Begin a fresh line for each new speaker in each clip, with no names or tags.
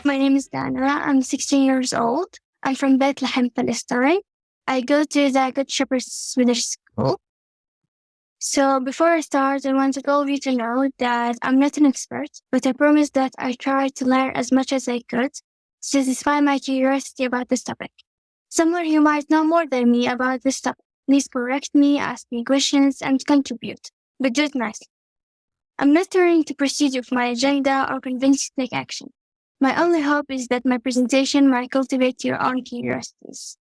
My name is Dana. I'm 16 years old. I'm from Bethlehem, Palestine. I go to the Good Shepherd Swedish school. So before I start, I wanted all of you to know that I'm not an expert, but I promise that I try to learn as much as I could to satisfy my curiosity about this topic. Someone who might know more than me about this topic, please correct me, ask me questions, and contribute, but do it nicely. I'm not trying to proceed with my agenda or convince you to take action. My only hope is that my presentation might cultivate your own curiosities.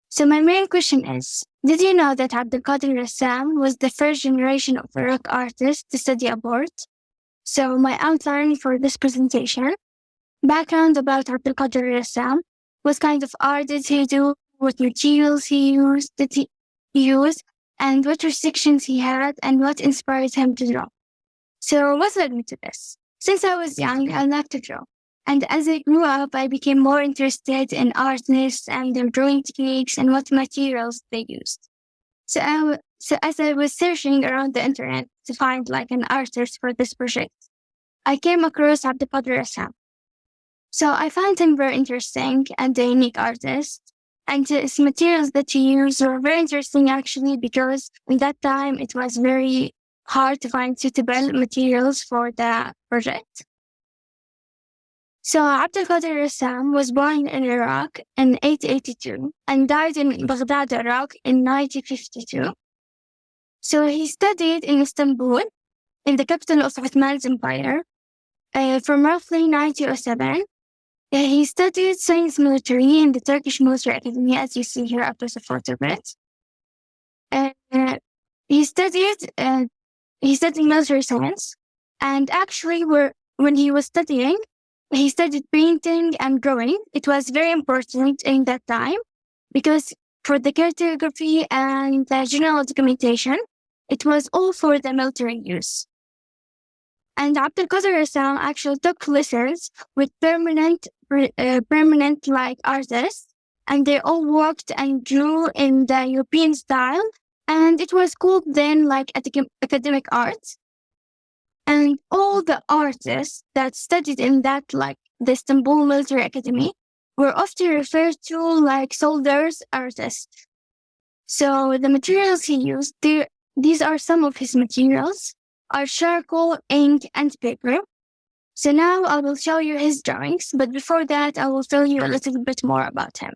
So my main question is, did you know that Abdul Qadir Al Rassam was the first generation of Iraqi artists to study abroad? So my outline for this presentation, background about Abdul Qadir Al Rassam, what kind of art did he do, what materials he used, and what restrictions he had, and what inspired him to draw. So what led me to this? Since I was young, I liked to draw. And as I grew up, I became more interested in artists and their drawing techniques and what materials they used. So as I was searching around the internet to find an artist for this project, I came across Abdul Qadir Al Rassam. So I found him very interesting and a unique artist. And his materials that he used were very interesting actually, because in that time it was very hard to find suitable materials for the project. So Abdul Qadir Al Rassam was born in Iraq in 882 and died in Baghdad, Iraq in 1952. So he studied in Istanbul, in the capital of Ottoman Empire, from roughly 1907. He studied science military in the Turkish Military Academy, as you see here after the photo bit. He studied military science, and actually when he was studying, he studied painting and drawing. It was very important in that time because for the cartography and the general documentation, it was all for the military use. And Abdul Qadir Al Rassam actually took lessons with permanent artists, and they all worked and drew in the European style, and it was called then academic art. And all the artists that studied in that the Istanbul Military Academy were often referred to soldiers artists. So the materials he used, these are some of his materials, are charcoal, ink, and paper. So now I will show you his drawings, but before that I will tell you a little bit more about him.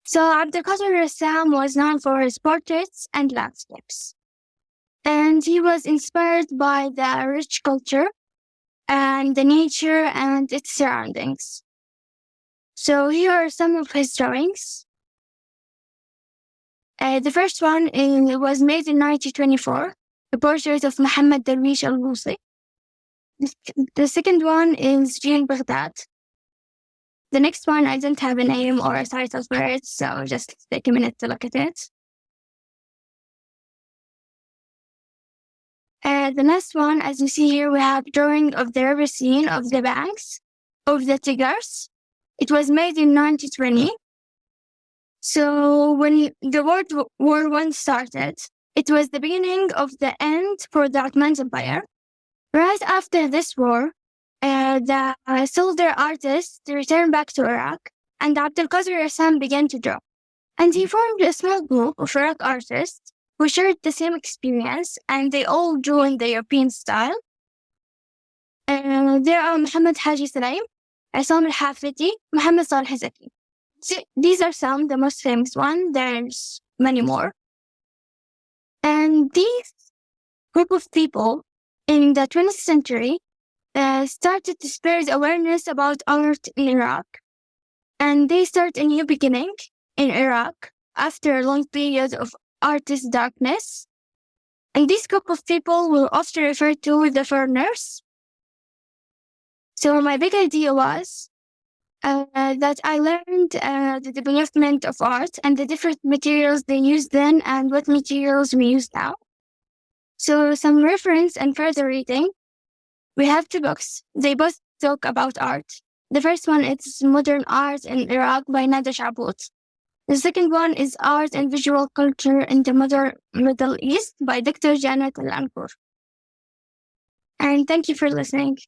So Abdul Qadir Al Rassam was known for his portraits and landscapes. And he was inspired by the rich culture and the nature and its surroundings. So here are some of his drawings. The first one was made in 1924, a portrait of Muhammad Darwish al-Busi. The second one is in Baghdad. The next one, I don't have a name or a title for it, so just take a minute to look at it. The last one, as you see here, we have drawing of the river scene of the banks of the Tigris. It was made in 1920. So when the World War I started, it was the beginning of the end for the Ottoman Empire. Right after this war, the soldier artists returned back to Iraq, and Abdul Qadir Al Rassam began to draw. And he formed a small group of Iraqi artists who shared the same experience, and they all drew in the European style. There are Muhammad Haji Salem, Assam al-Hafidi, Muhammad Saleh Zaki. These are some, the most famous ones. There's many more. And these group of people in the 20th century started to spread awareness about art in Iraq. And they start a new beginning in Iraq after a long period of artist darkness. And this group of people were often referred to as the foreigners. So my big idea was that I learned the development of art and the different materials they used then and what materials we use now. So some reference and further reading. We have two books. They both talk about art. The first one is Modern Art in Iraq by Nada Shabut. The second one is Art and Visual Culture in the Modern Middle East by Dr. Janet Al-Ankur. And thank you for listening.